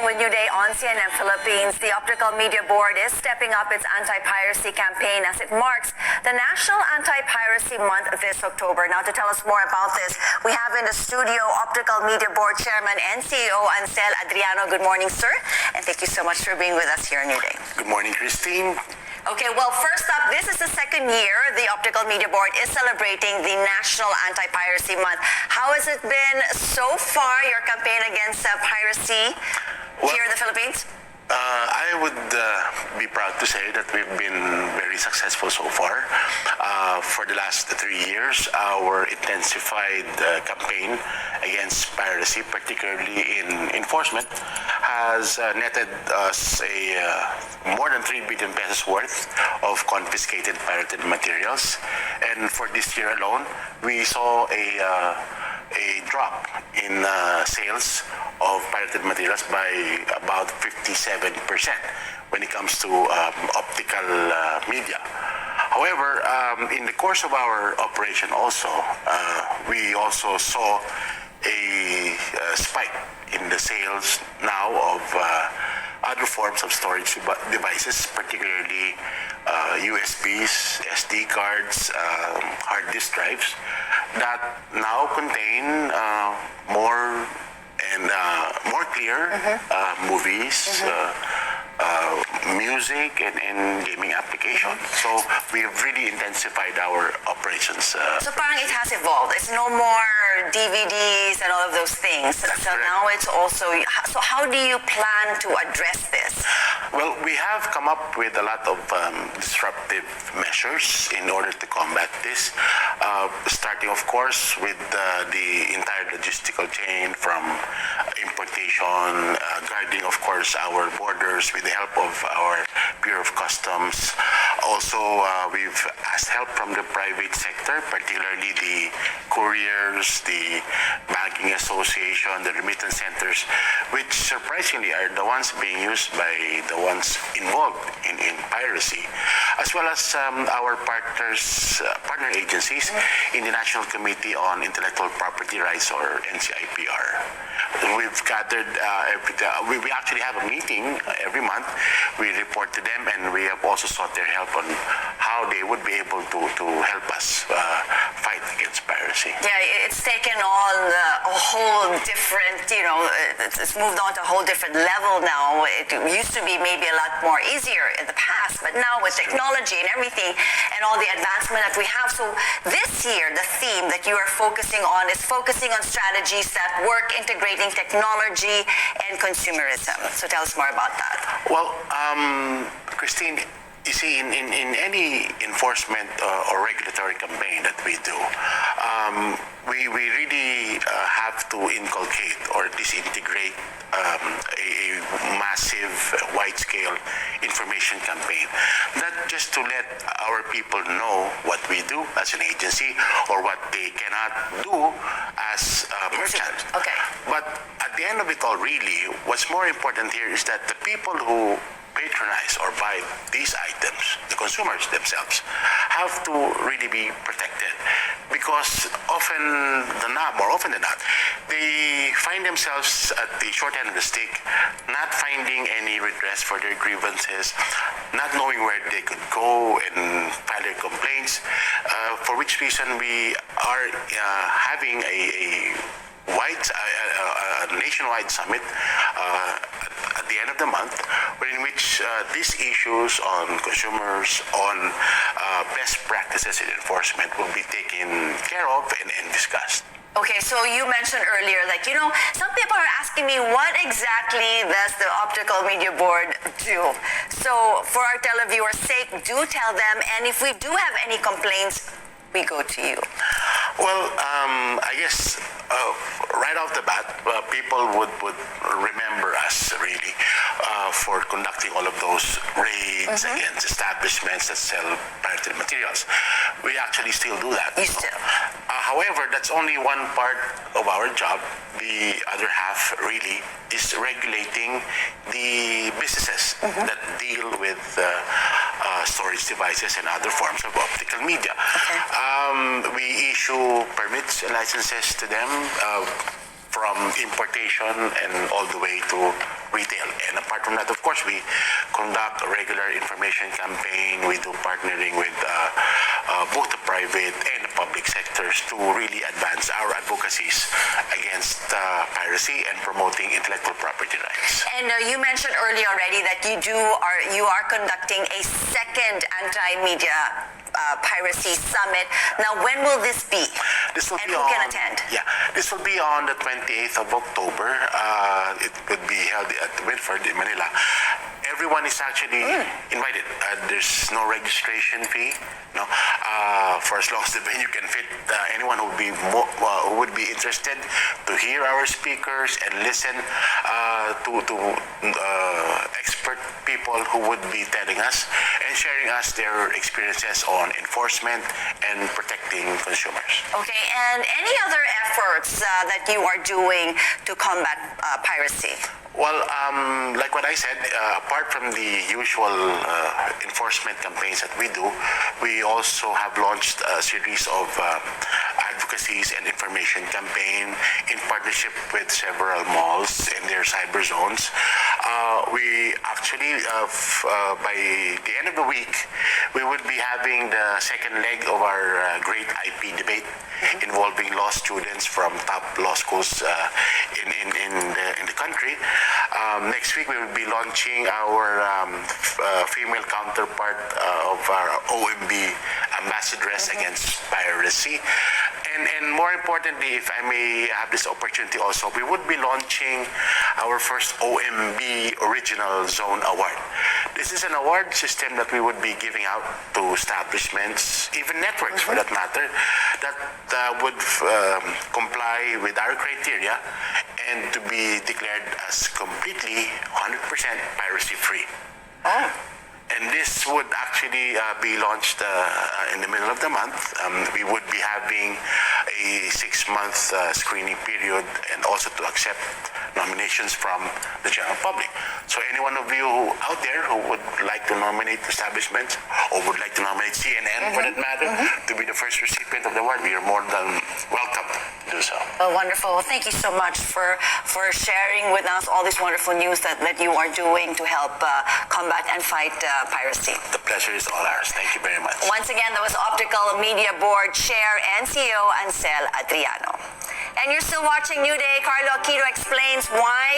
morning with New Day on CNN Philippines. The Optical Media Board is stepping up its anti-piracy campaign as it marks the National Anti-Piracy Month this October. Now, to tell us more about this, we have in the studio Optical Media Board Chairman and CEO Adriano. Good morning, sir, and thank you so much for being with us here on New Day. Good morning, Christine. Okay, well, first up, this is the second year the Optical Media Board is celebrating the National Anti-Piracy Month. How has it been so far, your campaign against piracy here in the Philippines? I would be proud to say that we've been very successful so far. For the last 3 years, our intensified campaign against piracy, particularly in enforcement, has netted us more than 3 billion pesos worth of confiscated pirated materials. And for this year alone, we saw a drop in sales of pirated materials by about 57% when it comes to optical media. However, in the course of our operation also, we also saw a spike in the sales now of other forms of storage devices, particularly USBs, SD cards, hard disk drives, that now contain more clear movies, music, and gaming applications. So we have really intensified our operations. So parang it has evolved. It's no more DVDs and all of those things. That's so correct. Now it's also, so how do you plan to address this? Well, we have come up with a lot of disruptive measures in order to combat this, starting, of course, with the entire logistical chain from importation, guarding, of course, our borders with the help of our Bureau of Customs. Also, we've asked help from the private sector, particularly the couriers, the banking association, the remittance centers, which surprisingly are the ones being used by the ones involved in piracy, as well as our partner agencies in the National Committee on Intellectual Property Rights, or NCIPR. We've gathered we actually have a meeting every month. We report to them, and we have also sought their help on how they would be able to help us fight against piracy. Yeah, it's taken on a whole different, it's moved on to a whole different level now. It used to be maybe a lot more easier in the past, but now with technology and everything and all the advancement that we have. So this year, the theme that you are focusing on is focusing on strategies that work integrating technology and consumerism. So tell us more about that. Well, Christine, you see, in any enforcement or regulatory campaign that we do, we really have to inculcate or disintegrate a massive, wide-scale information campaign. Not just to let our people know what we do as an agency or what they cannot do as merchants. Okay. But at the end of it all, really, what's more important here is that the people who patronize or buy these items, the consumers themselves, have to really be protected, because more often than not, they find themselves at the short end of the stick, not finding any redress for their grievances, not knowing where they could go and file their complaints, for which reason we are having a nationwide summit at the end of the month, in which these issues on consumers, on best practices in enforcement will be taken care of and discussed. Okay, so you mentioned earlier, some people are asking me, what exactly does the Optical Media Board do? So for our televiewers' sake, do tell them, and if we do have any complaints, we go to you. Well, I guess right off the bat, people would remember us really for conducting all of those raids against establishments that sell pirated materials. We actually still do that. You still? However, that's only one part of our job. The other half really is regulating the businesses that deal with storage devices and other forms of optical media. Okay. We issue permits and licenses to them from importation and all the way to retail. And apart from that, of course, we conduct a regular information campaign. We do partnering with both the private and the public sectors to really advance our advocacies against piracy and promoting intellectual property rights. And you mentioned earlier already that you are conducting a second anti-media piracy summit. Now, when will this be? This will and be who can attend? Yeah, this will be on the 28th of October. It would be held at Whitford in Manila. Everyone is actually invited. There's no registration fee. No, for as long as the venue can fit anyone who would be interested to hear our speakers and listen to expert people who would be telling us and sharing us their experiences on enforcement and protecting consumers. Okay, and any other efforts that you are doing to combat piracy? Well, like what I said, apart from the usual enforcement campaigns that we do, we also have launched a series of advocacies and information campaign in partnership with several malls and their cyber zones. We actually, by the end of the week, we would be having the second leg of our great IP debate involving law students from top law schools in the country. Next week, we will be launching our female counterpart of our OMB ambassadress against piracy. And more importantly, if I may have this opportunity also, we would be launching our first OMB Original Zone Award. This is an award system that we would be giving out to establishments, even networks for that matter, that would comply with our criteria and to be declared as completely 100% piracy-free. Oh. And this would actually be launched in the middle of the month. We would be having a 6-month screening period and also to accept nominations from the general public. So any one of you out there who would like to nominate establishments or would like to nominate CNN for that matter to be the first recipient of the award, we are more than welcome to do so. Oh, wonderful. Well, thank you so much for sharing with us all this wonderful news that you are doing to help combat and fight piracy. The pleasure is all ours. Thank you very much. Once again, that was Optical Media Board Chair and CEO Adriano. And you're still watching New Day. Carlo Aquino explains why